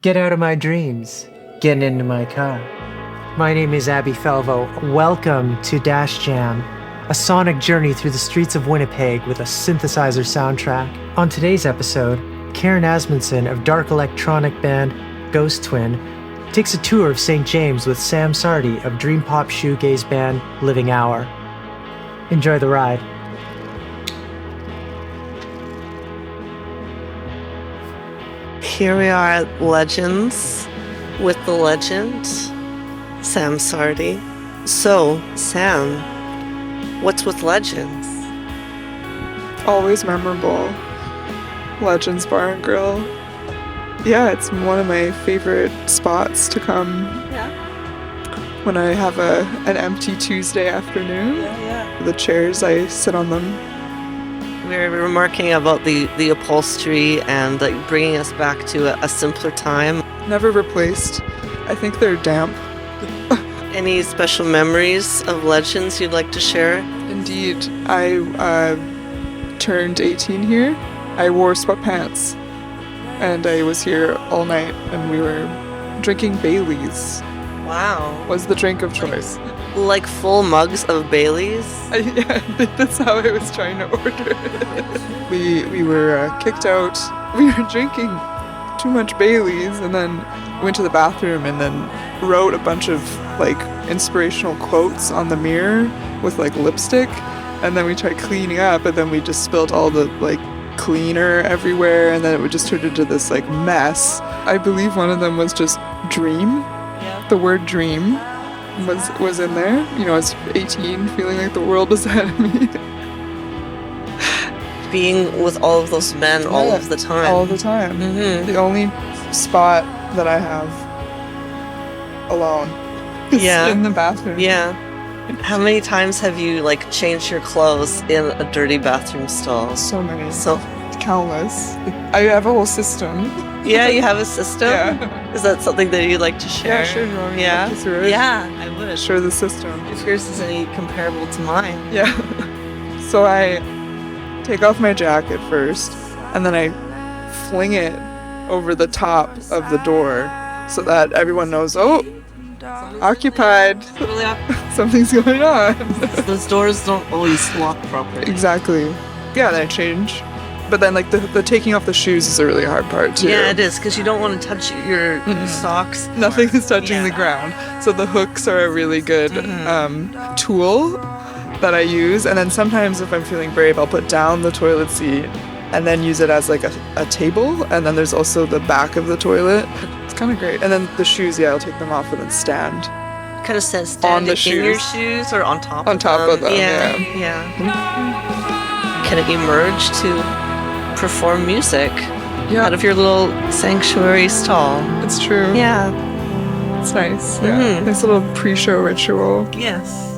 Get out of my dreams. Get into my car. My name is Abby Felvo. Welcome to Dash Jam, a sonic journey through the streets of Winnipeg with a synthesizer soundtrack. On today's episode, Karen Asmundson of dark electronic band Ghost Twin takes a tour of St. James with Sam Sarty of dream pop shoegaze band Living Hour. Enjoy the ride. Here we are at Legends with the legend, Sam Sarty. So, Sam, what's with Legends? Always memorable. Legends Bar and Grill. Yeah, it's one of my favorite spots to come when I have an empty Tuesday afternoon. The chairs, I sit on them. We were remarking about the upholstery and bringing us back to a simpler time. Never replaced. I think they're damp. Any special memories of Legends you'd like to share? Indeed. I turned 18 here. I wore sweatpants. And I was here all night and we were drinking Baileys. Wow. Was the drink of choice. Like full mugs of Baileys? Yeah, that's how I was trying to order. We were kicked out. We were drinking too much Baileys and then went to the bathroom and then wrote a bunch of inspirational quotes on the mirror with lipstick. And then we tried cleaning up and then we just spilled all the cleaner everywhere and then it would just turn into this mess. I believe one of them was just dream. Yeah. The word dream was in there. I was 18, feeling like the world was ahead of me. Being with all of those men all of the time. All the time. Mm-hmm. The only spot that I have alone is in the bathroom. Yeah. How many times have you changed your clothes in a dirty bathroom stall? So many. So countless. I have a whole system. Yeah, you have a system? Yeah. Is that something that you'd like to share? Yeah, sure. Yeah? It? Yeah, I would. Share the system. If yours is any comparable to mine. Yeah. So I take off my jacket first, and then I fling it over the top of the door so that everyone knows, occupied. Something's going on. Those doors don't always lock properly. Exactly. Yeah, then I change. But then the taking off the shoes is a really hard part too. Yeah, it is, because you don't want to touch your socks. Nothing is touching the ground. So the hooks are a really good tool that I use. And then sometimes if I'm feeling brave, I'll put down the toilet seat and then use it as a table. And then there's also the back of the toilet. It's kind of great. And then the shoes, I'll take them off and then stand. Kind of stand on the shoes. In your shoes or on top of them? On top of them, yeah. Can it emerge to perform music out of your little sanctuary stall? It's true. Yeah. It's nice. Yeah. Nice little pre-show ritual. Yes.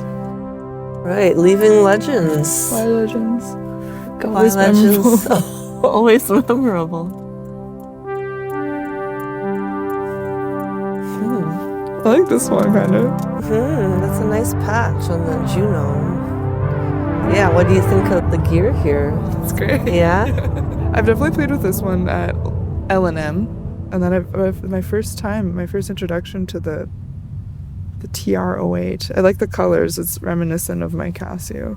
Right, leaving Legends. Bye, Legends. Always Legends. Always memorable. I like this one, kind of. That's a nice patch on the Juno. Yeah, what do you think of the gear here? It's great. Yeah? I've definitely played with this one at L&M, and then I've my first introduction to the TR-08. I like the colors. It's reminiscent of my Casio.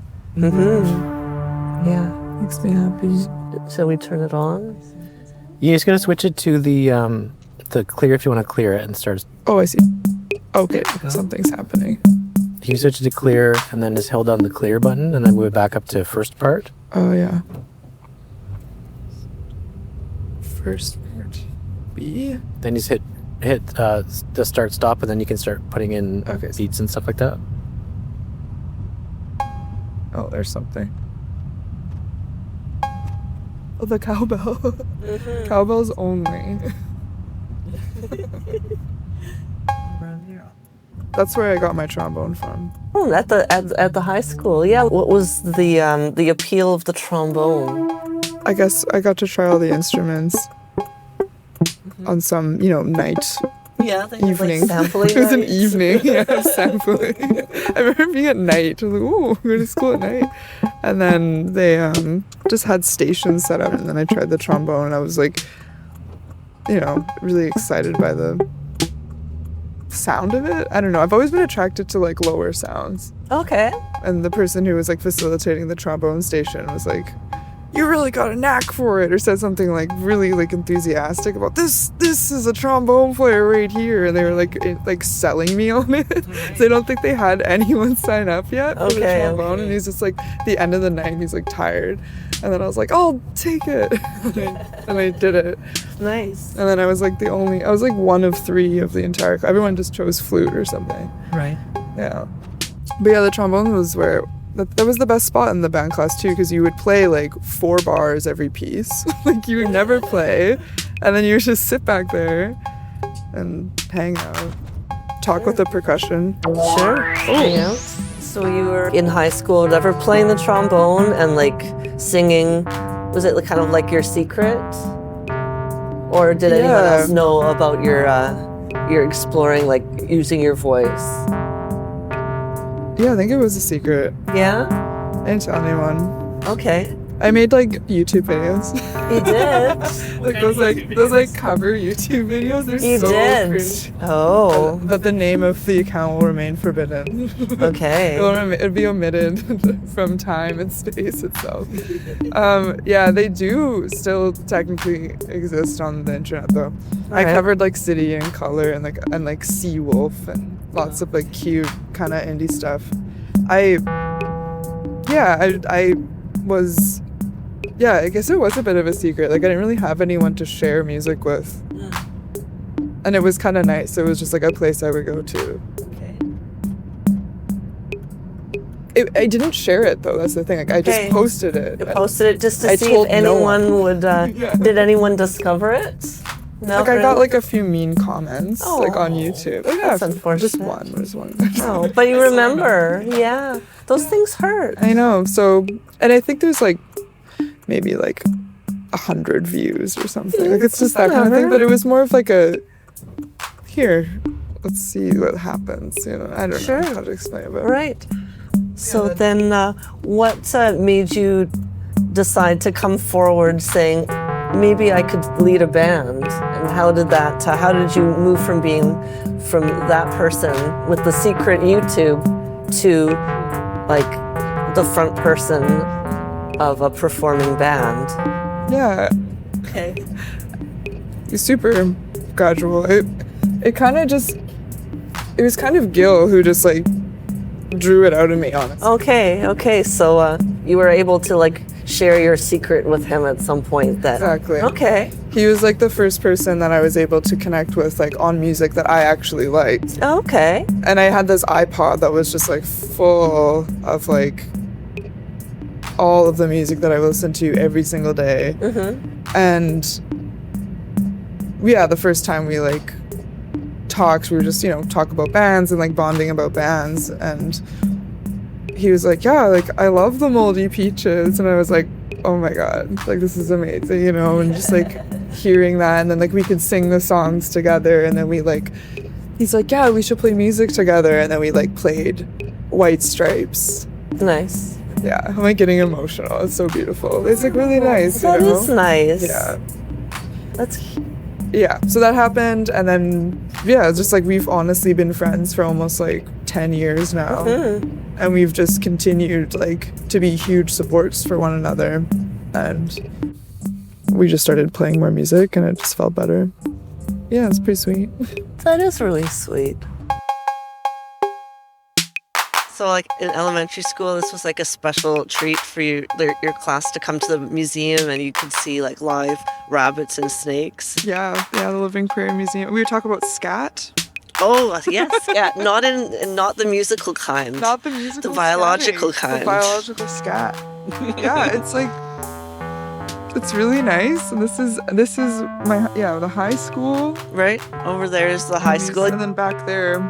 Yeah. Makes me happy. Shall we turn it on? You're just going to switch it to the clear if you want to clear it and start. Oh, I see. Okay, something's happening. You can switch it to clear and then just hold down the clear button and then move it back up to first part. Oh, yeah. First part. B. Then you just hit the start stop and then you can start putting in beats and stuff like that. Oh, there's something. Oh, the cowbell. Cowbells only. That's where I got my trombone from. Oh, at the high school. Yeah. What was the appeal of the trombone? I guess I got to try all the instruments on some, night. Yeah, evening. Sampling. It was an evening. Yeah, sampling. I remember being at night. I was like, "Ooh, we're going to school at night." And then they just had stations set up, and then I tried the trombone, and I was like, really excited by the sound of it. I don't know. I've always been attracted to like lower sounds. Okay. And the person who was like facilitating the trombone station was like, "You really got a knack for it," or said something like really like enthusiastic about this is a trombone player right here, and they were like selling me on it. So I don't think they had anyone sign up yet for the trombone. And he's just like, the end of the night, he's like tired, and then I was like, "I'll take it." and I did it. Nice. And then I was like one of 3 of the entire, everyone just chose flute or something. Right. Yeah. But yeah, the trombone was where that was the best spot in the band class too, because you would play like 4 bars every piece. Like you would never play, and then you would just sit back there and hang out, talk with the percussion. Sure. Yeah. So you were in high school, never playing the trombone and like singing. Was it kind of like your secret, or did anyone else know about your exploring, like using your voice? Yeah, I think it was a secret. Yeah? I didn't tell anyone. Okay. I made like YouTube videos. You did? Like those cover YouTube videos. They're You so did? cringe. Oh. But the name of the account will remain forbidden. Okay. It'd be omitted from time and space itself. Yeah, they do still technically exist on the internet though. I covered like City and Color and like Seawolf and lots of like cute kind of indie stuff. I guess it was a bit of a secret. Like I didn't really have anyone to share music with. And it was kind of nice. It was just like a place I would go to. Okay. I didn't share it though. That's the thing. Like I just posted it. You posted it just to see told if anyone no one. would. Did anyone discover it? No. Like I got like a few mean comments like on YouTube. Like, That's unfortunate. Just one. Oh, but you remember. Yeah. Those things hurt. I know. So, and I think there's like maybe like 100 views or something. Like it's just that kind of thing. But it was more of like here, let's see what happens. I don't know how to explain it. But Right. So then what made you decide to come forward saying, maybe I could lead a band? And how did you move from that person with the secret YouTube to like the front person of a performing band? Yeah. Okay. It's super gradual. It kind of just, it was kind of Gil who just like drew it out of me, honestly. Okay. So you were able to like share your secret with him at some point then. Exactly. Okay. He was like the first person that I was able to connect with like on music that I actually liked. Okay. And I had this iPod that was just like full of like all of the music that I listened to every single day. Mm-hmm. And yeah, the first time we like talked, we were just, talk about bands and like bonding about bands. And he was like, yeah, like I love the Moldy Peaches. And I was like, oh my God, like this is amazing, and just like hearing that. And then like we could sing the songs together. And then he's like, yeah, we should play music together. And then we like played White Stripes. Nice. Yeah, I'm like getting emotional. It's so beautiful. It's like really nice. That is nice. Yeah. Yeah, so that happened, and then it's just like we've honestly been friends for almost like 10 years now. Mm-hmm. And we've just continued like to be huge supports for one another, and we just started playing more music and it just felt better. Yeah, it's pretty sweet. That is really sweet. So like in elementary school, this was like a special treat for your class to come to the museum, and you could see like live rabbits and snakes. Yeah, the Living Prairie Museum. We would talk about scat. Oh yes, yeah. Not the musical kind. Not the musical. The biological scatting. kind. The biological scat. Yeah, it's like it's really nice. And this is the high school. Right over there is the high school, and then back there.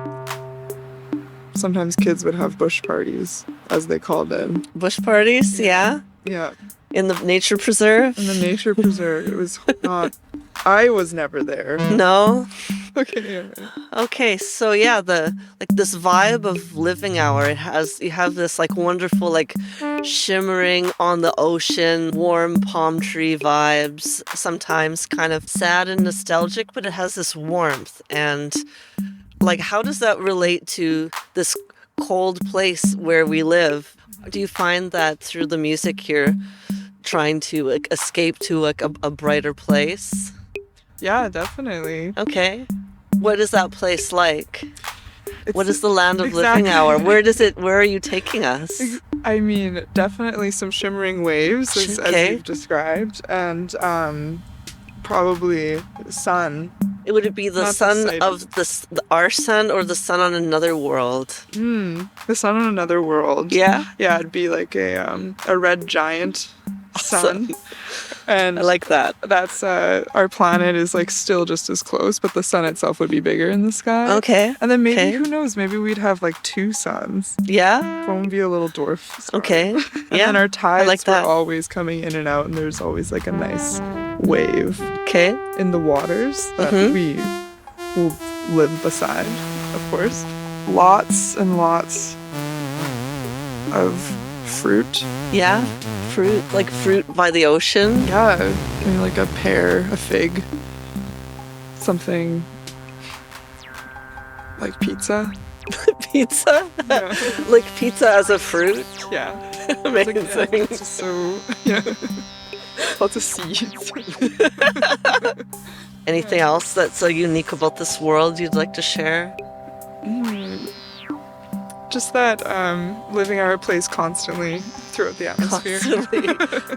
Sometimes kids would have bush parties, as they called it. Bush parties, yeah. Yeah. In the nature preserve. In the nature preserve, it was not. I was never there. No. Okay, yeah. Okay, so yeah, the like this vibe of living hour, you have this like wonderful like shimmering on the ocean, warm palm tree vibes, sometimes kind of sad and nostalgic, but it has this warmth. And like how does that relate to this cold place where we live? Do you find that through the music you're trying to like escape to like a brighter place? Yeah, definitely. Okay. What is that place like? What It's is the land of exactly- living hour? Where are you taking us? I mean, definitely some shimmering waves, as Okay. you've described, and probably sun. Would it be the Not the sun sight of our sun or the sun on another world? The sun on another world. Yeah? Yeah, it'd be like a red giant sun. And I like that. that's our planet is like still just as close, but the sun itself would be bigger in the sky. Okay. And then maybe Okay. who knows? Maybe we'd have like two suns. Yeah? One would be a little dwarf star. Okay. And Yeah. then our tides like that. were always coming in and out, and there's always like a nice wave Okay. in the waters that Mhm. we will live beside, of course. Lots and lots of fruit. Yeah? Fruit, like fruit by the ocean? Yeah, I mean, like a pear, a fig, something like pizza. Pizza? Yeah. Like pizza as a fruit? Yeah. Amazing. It's just so, yeah. Lots of seeds. Anything else that's so unique about this world you'd like to share? Just that living our place constantly throughout the atmosphere. Constantly.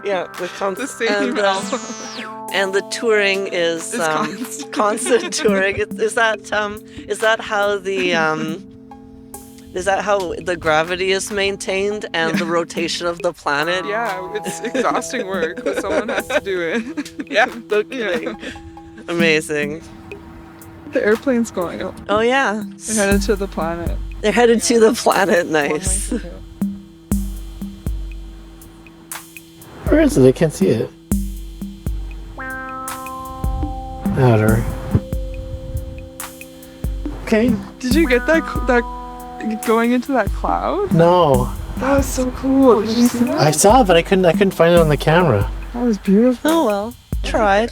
Yeah, The same album. and the touring is It's constant. constant touring. Is that how the gravity is maintained and the rotation of the planet? Yeah, it's exhausting work, but someone has to do it. Yeah, no kidding. Amazing. The airplane's going up. Oh yeah, We're headed to the planet. they're headed to the planet. Nice. Where is it? I can't see it. Outer. Okay. Did you get that going into that cloud? No, That was so cool. Did you see that? I saw it, but I couldn't find it on the camera. That was beautiful. Oh well, tried.